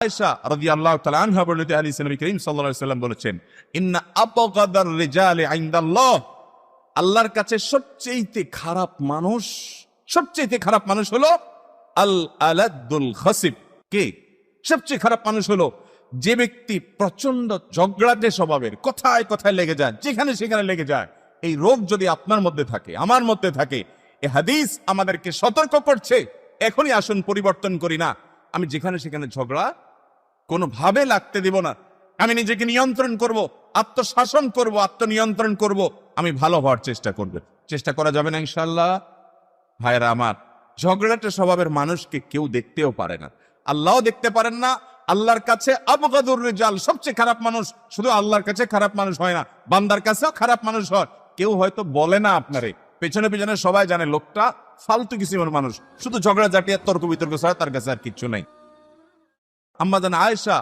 আয়েশা রাদিয়াল্লাহু তাআলা আনহা বর্ণিত হাদিস নবী করিম সাল্লাল্লাহু আলাইহি ওয়াসাল্লাম বলেছেন, ইন্না আবগাদার রিজালি ইনদাল্লাহ, আল্লাহর কাছে সবচেয়ে খারাপ মানুষ হলো আল আলাদুল খাসিব। কে? সবচেয়ে খারাপ মানুষ হলো যে ব্যক্তি প্রচন্ড ঝগড়াটে স্বভাবের, কথায় কথায় লেগে যায়, যেখানে সেখানে লেগে যায়। এই রোগ যদি আপনার মধ্যে থাকে, আমার মধ্যে থাকে, এই হাদিস আমাদেরকে সতর্ক করছে, এখনই আসুন পরিবর্তন করি না। আমি যেখানে সেখানে ঝগড়া কোনোভাবে লাগতে দিব না। আমি নিজেকে নিয়ন্ত্রণ করব, আত্মশাসন করব, আত্মনিয়ন্ত্রণ করব। আমি ভালো হওয়ার চেষ্টা করা যাবে না ইনশাআল্লাহ? ভাইরা আমার, ঝগড়াটে স্বভাবের মানুষকে কেউ দেখতেও পারে না, আল্লাহও দেখতে পারেন না। আল্লাহর কাছে আবগাদুর রিজাল, সবচেয়ে খারাপ মানুষ শুধু আল্লাহর কাছে খারাপ মানুষ হয় না, বান্দার কাছেও খারাপ মানুষ হয়। কেউ হয়তো বলে না আপনারে, পেছনে পেছনে সবাই জানে লোকটা ফালতু কিসিমের মানুষ, শুধু ঝগড়া ঝাঁটিয়া তর্ক বিতর্ক ছাড়া তার কাছে আর কিচ্ছু নাই। আম্মা জান আয়েশা